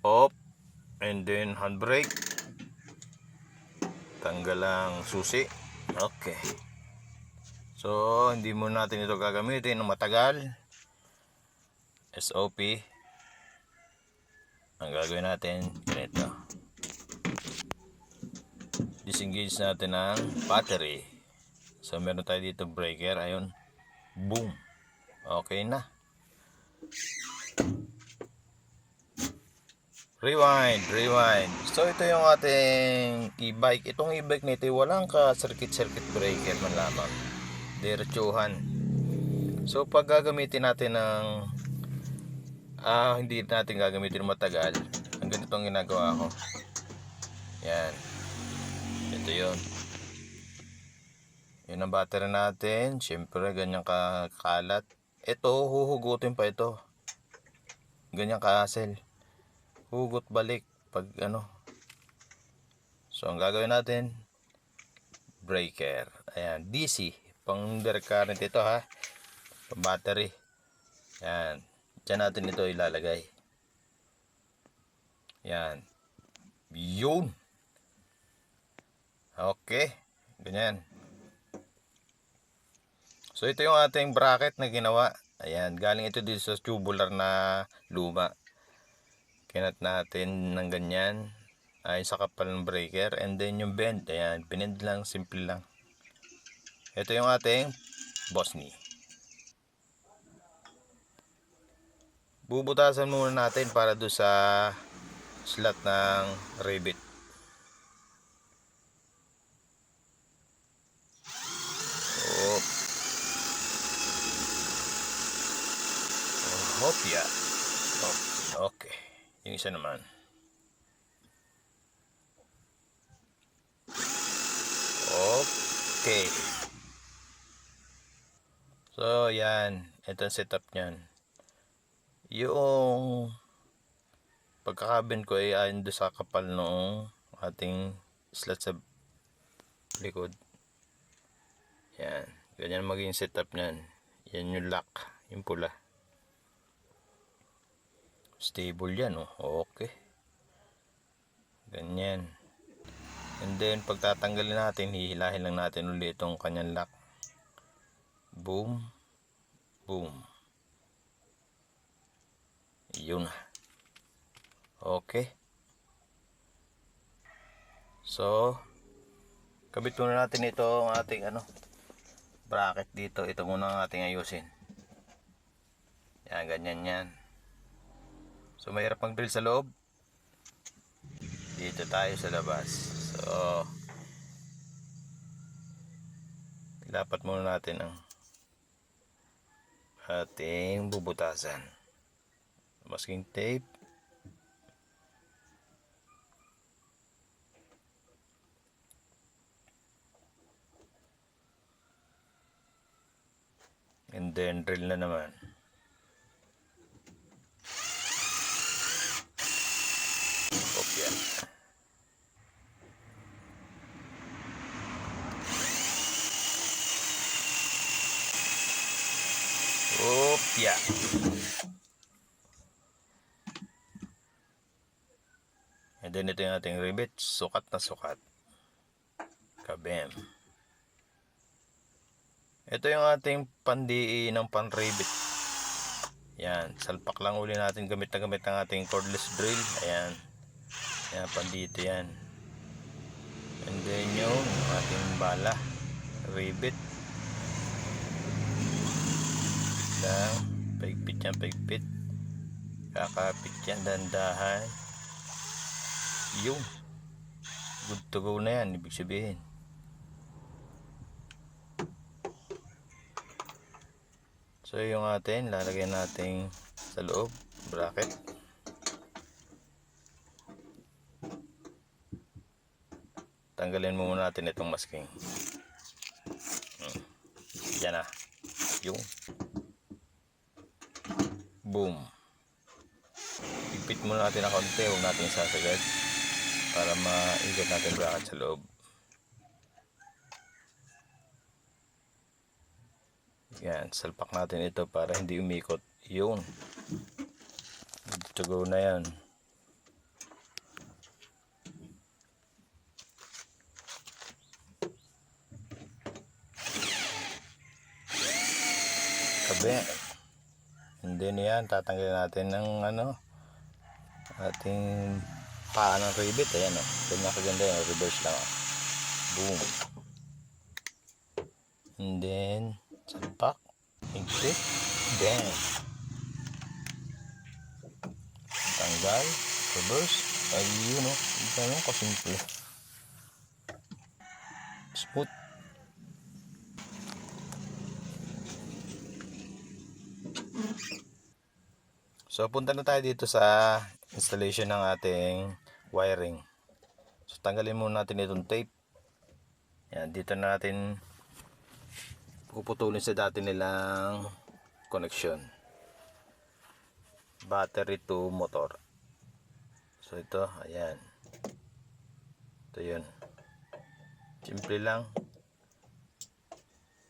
off, and then handbrake, tanggal ang susi. Okay, so hindi mo natin ito gagamitin ng matagal. SOP, ang gagawin natin ganito, disengage natin ang battery. So meron tayo dito breaker, ayun, boom, okay na. Rewind. So ito yung ating e-bike. Itong e-bike nito walang ka circuit breaker man lamang, diretsuhan. So pag gagamitin natin ng hindi natin gagamitin matagal, ang ganitong ginagawa ko. Yan, ito yun ang battery natin. Syempre ganyan kakalat. Ito huhugutin pa ito, ganyan ka-hassle, hugot balik pag ano. So ang gagawin natin, breaker, ayan, DC, pang direct current ito ha, pang battery. Yan, dyan natin ito ilalagay. Yan, yun. Okay, ganyan. So ito yung ating bracket na ginawa. Ayan, galing ito dito sa tubular na luma. Kinat natin ng ganyan ay sa kapal ng breaker, and then yung bend, ayan, binend lang, simple lang. Ito yung ating Bossni. Bubutasan muna natin para do sa slot ng rivet. Hopya. Okay, yung isa naman. Okay, so yan, ito ang setup nyan. Yung pagkakabin ko ay ayon doon sa kapal noong ating slot sa likod. Yan, ganyan maging setup nyan. Yan yung lock, yung pula. Stable yan, oh. Okay, ganyan. And then pagtatanggalin natin, hihilahin lang natin ulit itong kanyang lock. Boom, boom. Yun. Okay, so kabit muna natin ito ang ating bracket dito. Ito muna ang ating ayusin. Yan, ganyan yan. So mahirap mag-drill sa loob, dito tayo sa labas. So ilapat muna natin ang ating bubutasan, masking tape. And then drill na naman. Kopya. Kopya. And then ito yung ating rivet, sukat na sukat. Kabem. Ito yung ating pandi ng pan-rivet. Yan, salpak lang uli natin gamit na gamit ang ating cordless drill. Ayan. Yan, pandito yan. And then yung ating bala, rivet. Lang, paigpit yan, paigpit. Kakapit yan, dandahan. Yung good to go na yan, ibig sabihin. So yung atin, lalagay natin sa loob, bracket. Tanggalin muna natin itong masking. Yan na. Yung boom. Ipit muna natin na konti, huwag natin sasagad para maigat natin bracket sa loob. Yan, salpak natin ito para hindi umikot. Yun, good to go na yan. Bam. And then yan, tatanggalin natin ng ating paa ng rivet. Ayan o. Ganyan kaganda yan. Reverse lang o. Boom. And then, salpak. Higpit. Bam. Tanggal. Reverse. Ayun o. Ganyan kasimple. Smooth. So punta na tayo dito sa installation ng ating wiring. So tanggalin muna natin itong tape. Yan, dito na natin puputulin sa dati nilang connection. Battery to motor. So ito, ayan. Ito yun. Simple lang.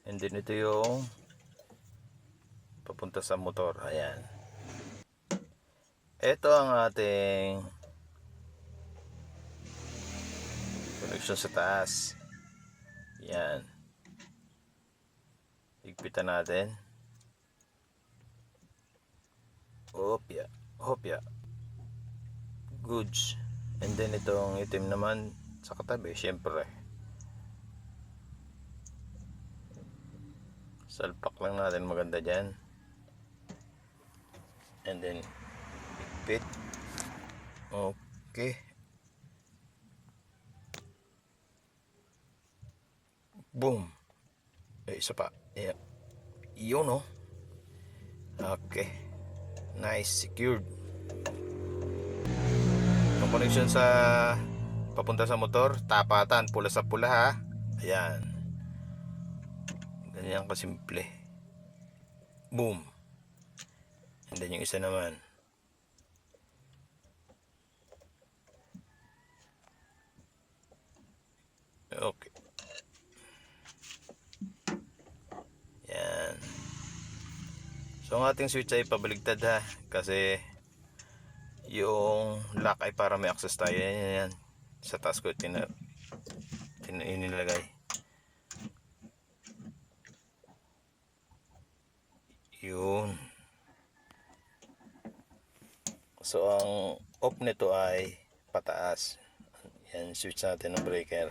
And then ito yung papunta sa motor. Ayan. Ito ang ating connection sa taas. Yan. Higpitan natin. Hopya. Hopya. Goods. And then itong itim naman sa katabi. Syempre. Salpak lang natin maganda dyan. And then higpit. Okay. Boom. Isa pa. Yeah. Yun o. Okay. Nice. Secured. Yung connection sa papunta sa motor, tapatan. Pula sa pula ha. Ayan. Ganyan kasimple. Boom. And then yung isa naman. Okay. Yan. So ang ating switch ay pabaligtad ha. Kasi yung lock ay para may access tayo. Yan. Sa taas ko inilagay. Yun. So ang off nito ay pataas. Yan, switch natin ng breaker.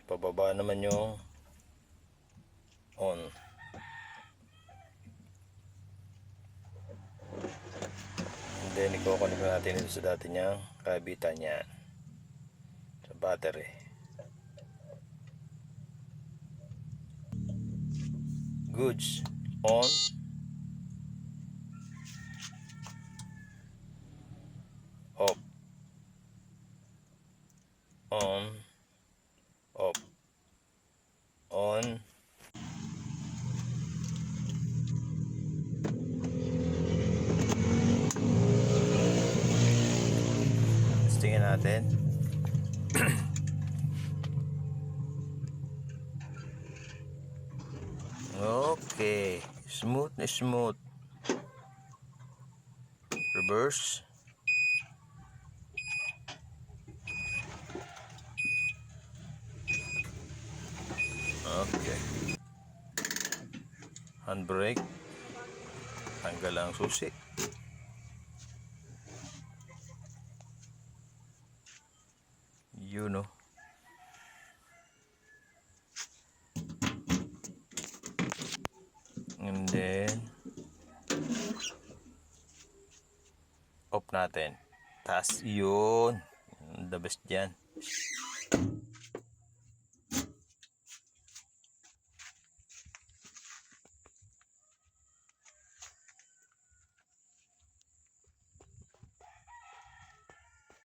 Pababa naman yung on. And then i-connect natin ito sa dati niyang kabitan niyan sa battery. Goods. On. Off. On. Off. On. Testingin natin. Okay. Smooth na smooth. Reverse. Okay. Handbrake. Tanggal ang susi. Yun o. And then off natin. Taas yun. The best dyan.